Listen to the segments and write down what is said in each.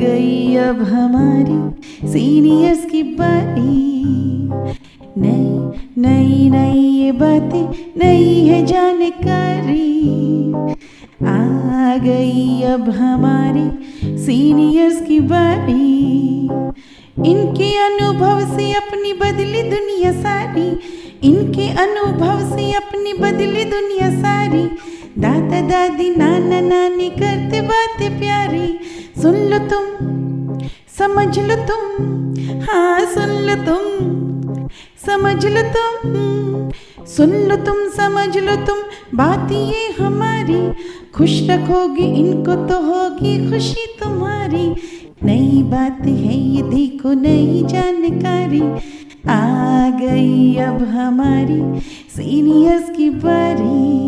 गई अब हमारी सीनियर्स की बारी। नई नई नई ये बातें, नई है जानकारी। आ गई अब हमारी सीनियर्स की बारी। इनके अनुभव से अपनी बदली दुनिया सारी। इनके अनुभव से अपनी बदली दुनिया सारी। दादा दादी नाना नानी करते बातें प्यारी। सुन लो तुम, समझ लो तुम, हाँ सुन लो तुम, समझ लो तुम, सुन लो तुम, समझ लो तुम, बात ये हमारी। खुश रखोगे इनको तो होगी खुशी तुम्हारी। नई बात है ये देखो, नई जानकारी। आ गई अब हमारी सीनियर्स की बारी।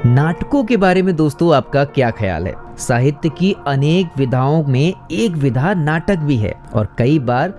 नाटकों के बारे में दोस्तों आपका क्या ख्याल है? साहित्य की अनेक विधाओं में एक विधा नाटक भी है और कई बार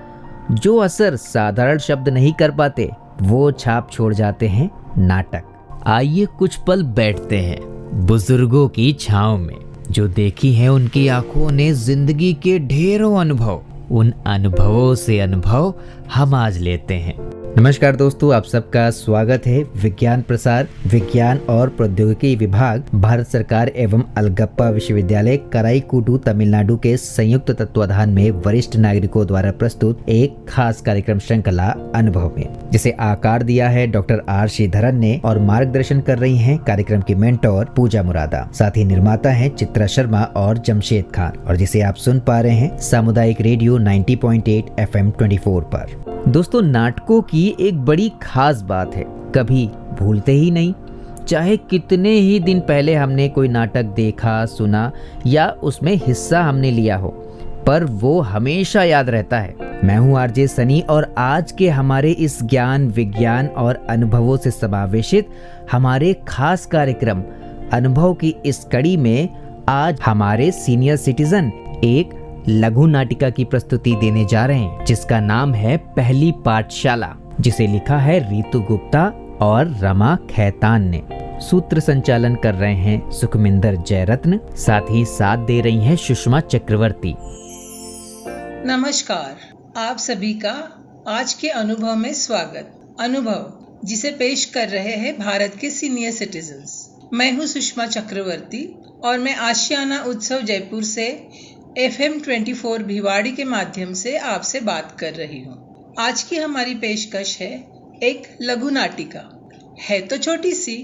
जो असर साधारण शब्द नहीं कर पाते वो छाप छोड़ जाते हैं नाटक। आइए कुछ पल बैठते हैं बुजुर्गों की छांव में। जो देखी है उनकी आंखों ने जिंदगी के ढेरों अनुभव, उन अनुभवों से अनुभव हम आज लेते हैं। नमस्कार दोस्तों, आप सबका स्वागत है। विज्ञान प्रसार, विज्ञान और प्रौद्योगिकी विभाग, भारत सरकार एवं अलगप्पा विश्वविद्यालय कराईकुडू तमिलनाडु के संयुक्त तत्वाधान में वरिष्ठ नागरिकों द्वारा प्रस्तुत एक खास कार्यक्रम श्रृंखला अनुभव में, जिसे आकार दिया है डॉक्टर आर श्रीधरन ने और मार्गदर्शन कर रही हैं कार्यक्रम की मेंटोर पूजा मुरादा। साथ ही निर्माता हैं चित्रा शर्मा और जमशेद खान, और जिसे आप सुन पा रहे हैं सामुदायिक रेडियो 90.8 FM 24 पर। दोस्तों, नाटकों की एक बड़ी खास बात है, कभी भूलते ही नहीं। चाहे कितने ही दिन पहले हमने कोई नाटक देखा, सुना या उसमें हिस्सा हमने लिया हो, पर वो हमेशा याद रहता है। मैं हूं आरजे सनी और आज के हमारे इस ज्ञान, विज्ञान और अनुभवों से समावेशित हमारे खास कार्यक्रम अनुभव की इस कड़ी में आज हमारे सीनियर सिटीजन एक लघु नाटिका की प्रस्तुति देने जा रहे हैं, जिसका नाम है पहली पाठशाला, जिसे लिखा है रीतु गुप्ता और रमा खैतान ने। सूत्र संचालन कर रहे हैं सुखमिंदर जयरत्न, साथ ही साथ दे रही हैं सुषमा चक्रवर्ती। नमस्कार, आप सभी का आज के अनुभव में स्वागत। अनुभव जिसे पेश कर रहे हैं भारत के सीनियर सिटीजन्स। मैं हूँ सुषमा चक्रवर्ती और मैं आशियाना उत्सव जयपुर से FM 24 भिवाड़ी के माध्यम से आपसे बात कर रही हूँ। आज की हमारी पेशकश है एक लघु नाटिका। है तो छोटी सी,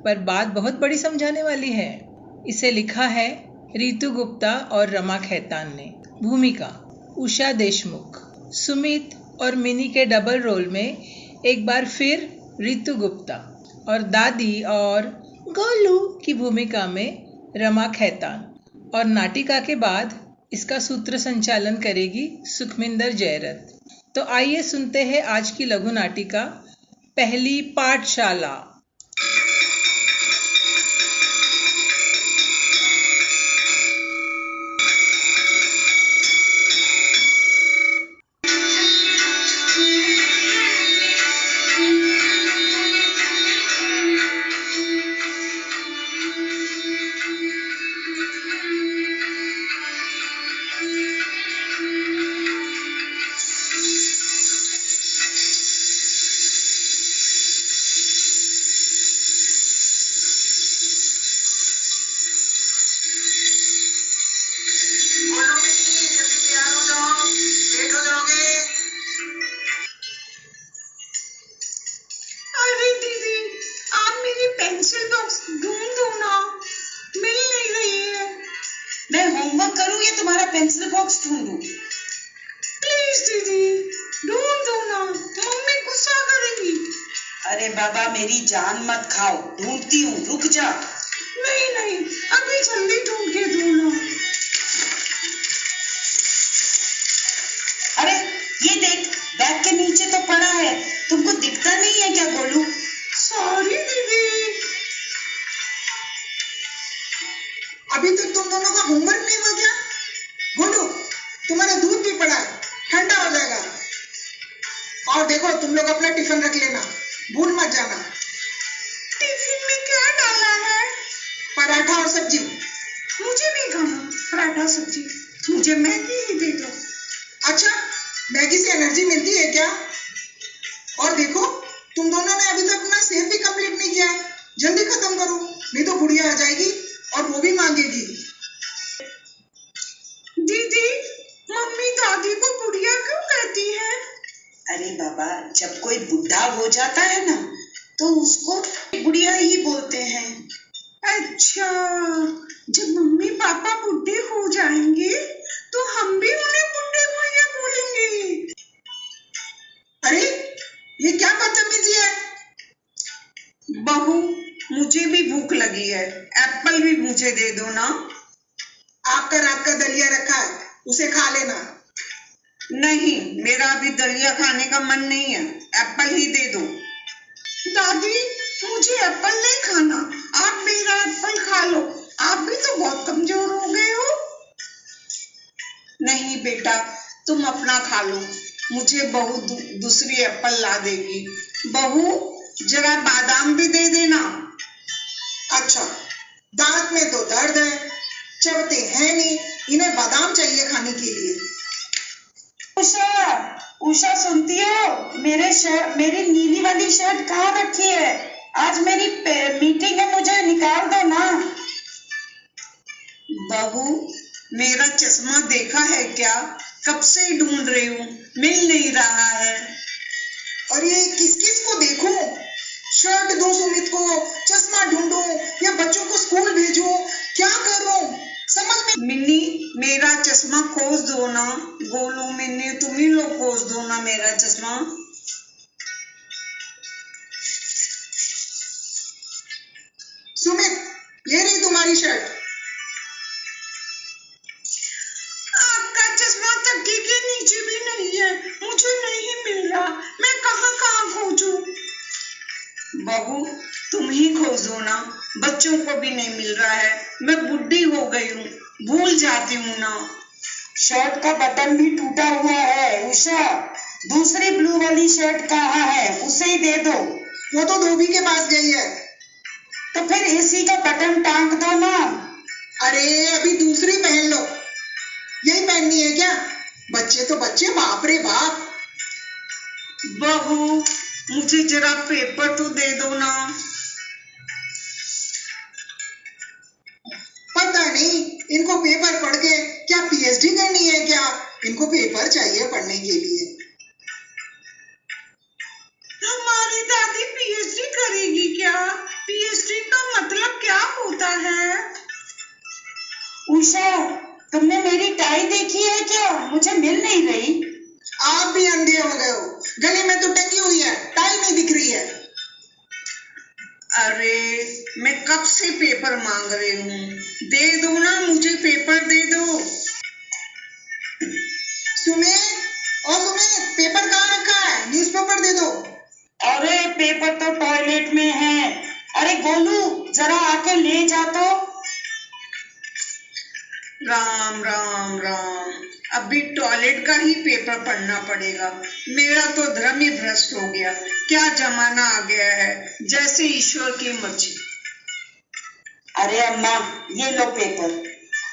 पर बात बहुत बड़ी समझाने वाली है। इसे लिखा है रीतु गुप्ता और रमा खैतान ने। भूमिका उषा देशमुख। सुमित और मिनी के डबल रोल में एक बार फिर रीतु गुप्ता, और दादी और गोलू की भूमिका में रमा खैतान। और नाटिका के बाद इसका सूत्र संचालन करेगी सुखमिंदर जयरत। तो आइए सुनते हैं आज की लघु नाटिका पहली पाठशाला। पेंसिल बॉक्स ढूंढूं ना, मिल नहीं रही है। मैं होमवर्क करूं या तुम्हारा पेंसिल बॉक्स ढूंढूं? प्लीज दीदी, ढूंढूं ना, मम्मी गुस्सा करेंगी। अरे बाबा, मेरी जान मत खाओ, ढूंढती हूँ, रुक जा। नहीं नहीं, अभी जल्दी ढूंढ के दूं ना। अरे ये देख, बैग के नीचे तो पड़ा है, तुमको दिखता नहीं है क्या गोलू? सॉरी दीदी। अभी तक तुम दोनों का होमवर्क नहीं हुआ क्या? गोलू, तुम्हारा दूध भी पड़ा है, ठंडा हो जाएगा। और देखो, तुम लोग अपना टिफिन रख लेना, भूल मत जाना। टिफिन में क्या डाला है? पराठा और सब्जी। मुझे नहीं खाना पराठा सब्जी। मुझे मैगी ही दे दो। अच्छा, मैगी से एनर्जी मिलती है क्या? और देखो, तुम दोनों ने अभी तक अपना सेव भी कंप्लीट नहीं किया। जल्दी खत्म करो, नहीं तो गुड़िया आ जाएगी और वो भी मांगेगी। दीदी, मम्मी दादी को बुढ़िया क्यों कहती है? अरे बाबा, जब कोई बुढ़ा हो जाता है ना, तो उसको बुढ़िया ही बोलते हैं। अच्छा, जब मम्मी पापा बुढ़े हो जाएंगे, तो हम भी उन्हें बुढ़े भैया बोलेंगे। अरे, ये क्या बदतमीजी है? बहू, मुझे भी भूख लगी है, एप्पल भी मुझे दे दो ना। आपका रात का दलिया रखा है, उसे खा लेना। नहीं, मेरा अभी दलिया खाने का मन नहीं है, एप्पल ही दे दो। दादी, मुझे एप्पल नहीं खाना, आप मेरा एप्पल खा लो, आप भी तो बहुत कमजोर हो गए हो। नहीं बेटा, तुम अपना खा लो, मुझे बहू दूसरी एप्पल ला देगी। बहू, जरा बादाम भी दे देना। अच्छा, दांत में तो दर्द है, चबते हैं नहीं, इन्हें बादाम चाहिए खाने के लिए। उषा, उषा सुनती हो? मेरी नीली वाली शर्ट कहाँ रखी है? आज मेरी मीटिंग है, मुझे निकाल दो ना। बहू, मेरा चश्मा देखा है क्या? कब से ढूंढ रही हूँ, मिल नहीं रहा है। और ये किस किस को देखूं? शर्ट दूं सुमित को, चश्मा ढूंढूं या बच्चों को स्कूल भेजूं, क्या करूं समझ में। मिन्नी, मेरा चश्मा खोज दो ना। गोलू, मिन्नी, तुम ही लोग खोज दो ना मेरा चश्मा। सुमित, ये रही तुम्हारी शर्ट। आपका चश्मा तकिए के नीचे भी नहीं है, मुझे नहीं मिल रहा, मैं कहाँ कहाँ खोजूं? बहू, तुम ही खोजो ना, बच्चों को भी नहीं मिल रहा है, मैं बुढ़ी हो गई हूँ, भूल जाती हूँ ना। शर्ट का बटन भी टूटा हुआ है। उषा, दूसरी ब्लू वाली शर्ट कहाँ है? उसे ही दे दो। वो तो धोबी के पास गई है। तो फिर इसी का बटन टांग दो ना। अरे, अभी दूसरी पहन लो। यही पहननी है क्या? बच्चे तो बच्चे, बाप रे बाप। बहू, मुझे जरा पेपर तो दे दो ना। पता नहीं, इनको पेपर पढ़ के क्या पीएचडी करनी है क्या? इनको पेपर चाहिए पढ़ने के लिए। हमारी दादी पीएचडी करेगी क्या? पीएचडी का मतलब क्या होता है? उषा, तुमने मेरी टाई देखी है क्या? मुझे मिल नहीं रही। आप भी अंधे हो गए हो, गले में तो टंगी हुई है, टाई नहीं दिख रही है। अरे, मैं कब से पेपर मांग रही हूँ, दे दो ना, मुझे पेपर दे दो। सुमित, ओ सुमित, पेपर कहाँ रखा है? न्यूज़पेपर दे दो। अरे, पेपर तो टॉयलेट में है। अरे गोलू, जरा आके ले जा तो। राम राम राम, अभी टॉयलेट का ही पेपर पढ़ना पड़ेगा। मेरा तो धर्म ही भ्रष्ट हो गया। क्या जमाना आ गया है, जैसे ईश्वर की मर्जी। अरे अम्मा, ये लो पेपर,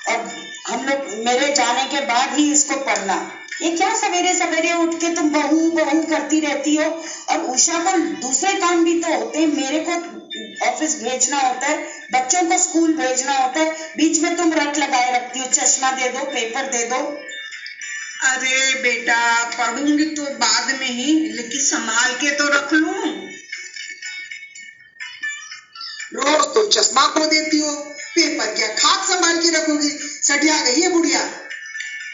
और हम लोग मेरे जाने के बाद ही इसको पढ़ना। ये क्या सवेरे सवेरे उठ के तुम बहू बहू करती रहती हो? और उषा को दूसरे काम भी तो होते हैं, मेरे को ऑफिस भेजना होता है, बच्चों को स्कूल भेजना होता है, बीच में तुम रट लगाए रखती हो, चश्मा दे दो, पेपर दे दो। अरे बेटा, पढ़ूंगी तो बाद में ही, लेकिन संभाल के तो रख लूं। रोज तो चश्मा खो देती हो, पेपर क्या खाक संभाल के रखोगी? सटिया गई है बुढ़िया।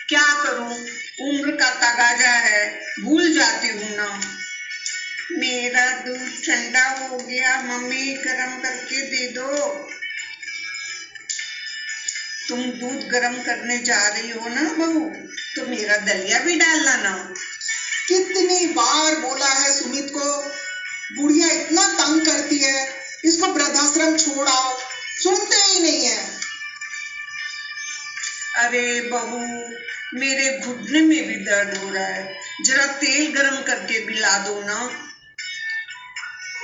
क्या करूं, उम्र का तगाजा है, भूल जाती हूँ ना। मेरा दूध ठंडा हो गया, मम्मी गरम करके दे दो। तुम दूध गरम करने जा रही हो ना बहू, तो मेरा दलिया भी डालना ना। कितनी बार बोला है सुमित को, बुढ़िया इतना तंग करती है, इसको वृद्धाश्रम छोड़ाओ, सुनते ही नहीं है। अरे बहू, मेरे घुटने में भी दर्द हो रहा है, जरा तेल गरम करके पिला दो ना।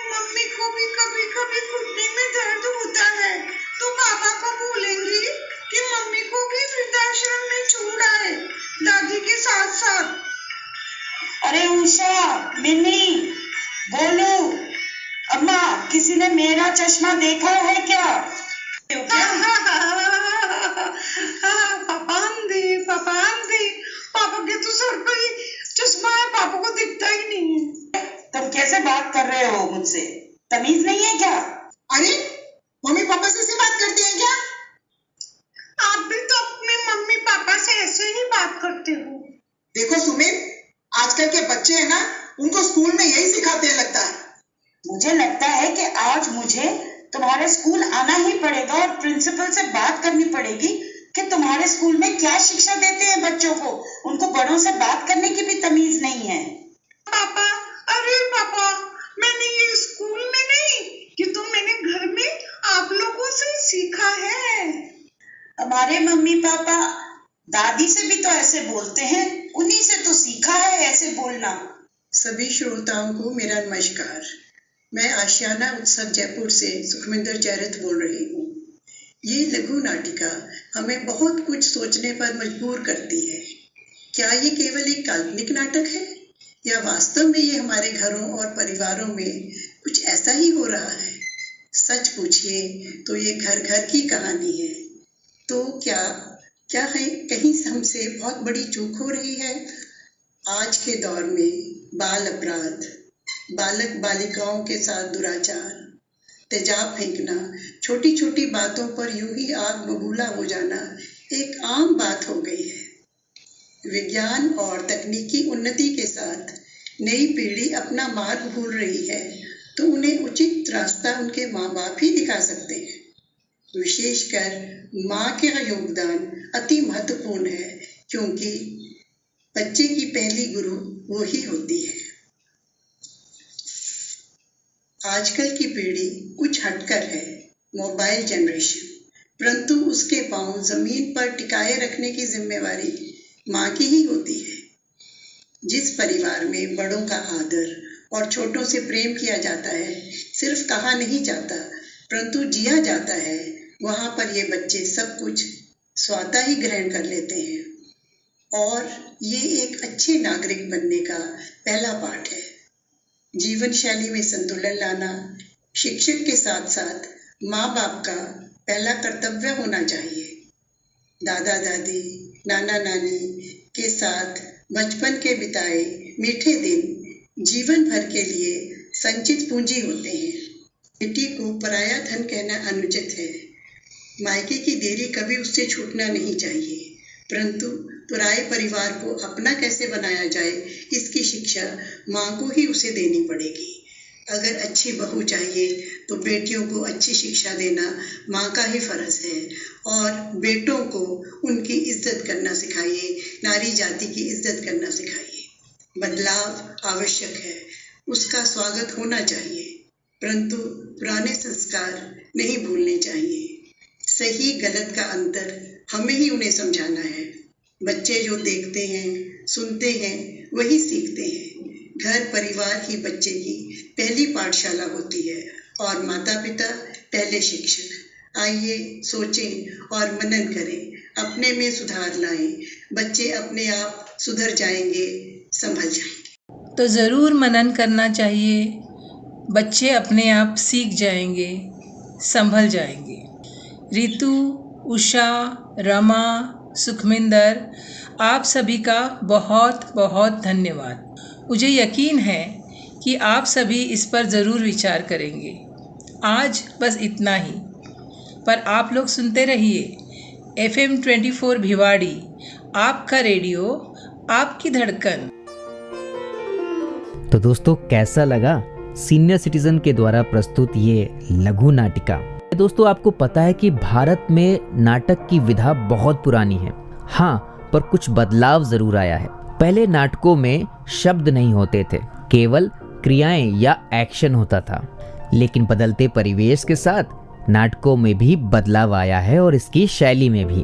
मम्मी को भी कभी कभी घुटने में दर्द होता है, तो पापा को बोलेंगी कि मम्मी को भी वृद्धाश्रम में छोड़ मिनी, गोलू, अम्मा, किसी ने मेरा चश्मा देखा है क्या? पापा आंधी, पापा के तो सर पे ही चश्मा है, पापा को दिखता ही नहीं है। तुम कैसे बात कर रहे हो मुझसे? तमीज नहीं है क्या? अरे मम्मी पापा से ऐसे बात करते हैं क्या? आप भी तो अपने मम्मी पापा से ऐसे ही बात करते हो। देखो सुमित, आजकल के बच्चे हैं ना, उनको स्कूल में यही सिखाते हैं लगता है। मुझे लगता है कि आज मुझे तुम्हारे स्कूल आना ही पड़ेगा और प्रिंसिपल से बात करनी पड़ेगी कि तुम्हारे स्कूल में क्या शिक्षा देते हैं बच्चों को। उनको बड़ों से बात करने की भी तमीज नहीं है। पापा, अरे पापा, मैंने ये स्कूल में नहीं, ये तो मैंने घर में आप लोगों से सीखा है। हमारे मम्मी पापा दादी से भी तो ऐसे बोलते हैं, उन्हीं से तो सीखा है ऐसे बोलना। सभी श्रोताओं को मेरा नमस्कार। मैं आशियाना उत्सव जयपुर से सुखमिंदर जैरथ बोल रही हूँ। ये लघु नाटिका हमें बहुत कुछ सोचने पर मजबूर करती है। क्या ये केवल एक काल्पनिक नाटक है या वास्तव में ये हमारे घरों और परिवारों में कुछ ऐसा ही हो रहा है? सच पूछिए तो ये घर घर की कहानी है। तो क्या है कहीं हमसे बहुत बड़ी चूक हो रही है? आज के दौर में बाल अपराध, बालक बालिकाओं के साथ दुराचार, तेजाब फेंकना, छोटी छोटी बातों पर यूं ही आग बबूला हो जाना एक आम बात हो गई है। विज्ञान और तकनीकी उन्नति के साथ नई पीढ़ी अपना मार्ग भूल रही है, तो उन्हें उचित रास्ता उनके माँ बाप ही दिखा सकते हैं। विशेषकर माँ का योगदान अति महत्वपूर्ण है, क्योंकि बच्चे की पहली गुरु वो ही होती है। आजकल की पीढ़ी कुछ हटकर है, मोबाइल जनरेशन, परंतु उसके पांव जमीन पर टिकाए रखने की जिम्मेवारी माँ की ही होती है। जिस परिवार में बड़ों का आदर और छोटों से प्रेम किया जाता है, सिर्फ कहा नहीं जाता परंतु जिया जाता है, वहाँ पर ये बच्चे सब कुछ स्वतः ही ग्रहण कर लेते हैं और ये एक अच्छे नागरिक बनने का पहला पाठ है। जीवन शैली में संतुलन लाना शिक्षक के साथ साथ माँ बाप का पहला कर्तव्य होना चाहिए। दादा दादी, नाना नानी के साथ बचपन के बिताए मीठे दिन जीवन भर के लिए संचित पूंजी होते हैं। बेटी को पराया धन कहना अनुचित है। मायके की देरी कभी उससे छूटना नहीं चाहिए, परंतु पराये परिवार को अपना कैसे बनाया जाए, इसकी शिक्षा माँ को ही उसे देनी पड़ेगी। अगर अच्छी बहू चाहिए तो बेटियों को अच्छी शिक्षा देना माँ का ही फर्ज है और बेटों को उनकी इज्जत करना सिखाइए, नारी जाति की इज्जत करना सिखाइए। बदलाव आवश्यक है, उसका स्वागत होना चाहिए, परंतु पुराने संस्कार नहीं भूलने चाहिए। सही गलत का अंतर हमें ही उन्हें समझाना है। बच्चे जो देखते हैं, सुनते हैं, वही सीखते हैं। घर परिवार ही बच्चे की पहली पाठशाला होती है और माता पिता पहले शिक्षक। आइए सोचें और मनन करें, अपने में सुधार लाएं। बच्चे अपने आप सुधर जाएंगे, संभल जाएंगे। तो ज़रूर मनन करना चाहिए। बच्चे अपने आप सीख जाएंगे, संभल जाएंगे। रितु, उषा, रमा, सुखमिंदर, आप सभी का बहुत बहुत धन्यवाद। मुझे यकीन है कि आप सभी इस पर ज़रूर विचार करेंगे। आज बस इतना ही, पर आप लोग सुनते रहिए FM 24 भिवाड़ी, आपका रेडियो, आपकी धड़कन। तो दोस्तों, कैसा लगा सीनियर सिटीजन के द्वारा प्रस्तुत ये लघु नाटिका? दोस्तों, आपको पता है कि भारत में नाटक की विधा बहुत पुरानी है। हाँ, पर कुछ बदलाव जरूर आया है। पहले नाटकों में शब्द नहीं होते थे, केवल क्रियाएं या एक्शन होता था। लेकिन बदलते परिवेश के साथ नाटकों में भी बदलाव आया है और इसकी शैली में भी।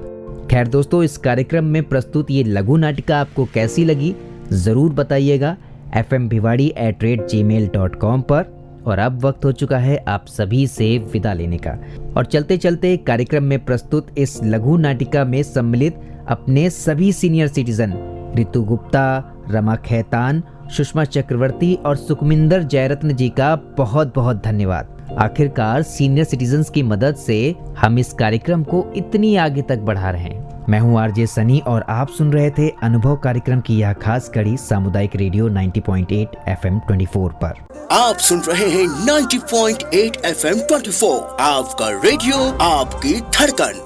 खैर दोस्तों, इस कार्यक्रम में प्रस्तुत ये लघु नाटिका आपको कैसी लगी जरूर बताइएगा fmviwadi@gmail.com पर। और अब वक्त हो चुका है आप सभी से विदा लेने का। और चलते चलते कार्यक्रम में प्रस्तुत इस लघु नाटिका में सम्मिलित अपने सभी सीनियर सिटीजन रितु गुप्ता, रमा खैतान सुषमा चक्रवर्ती और सुखमिंदर जयरत्न जी का बहुत बहुत धन्यवाद। आखिरकार सीनियर सिटीजन्स की मदद से हम इस कार्यक्रम को इतनी आगे तक बढ़ा रहे हैं। मैं हूं आरजे सनी और आप सुन रहे थे अनुभव कार्यक्रम की यह खास कड़ी सामुदायिक रेडियो 90.8 FM 24 पर। आप सुन रहे हैं 90.8 FM 24, आपका रेडियो, आपकी धड़कन।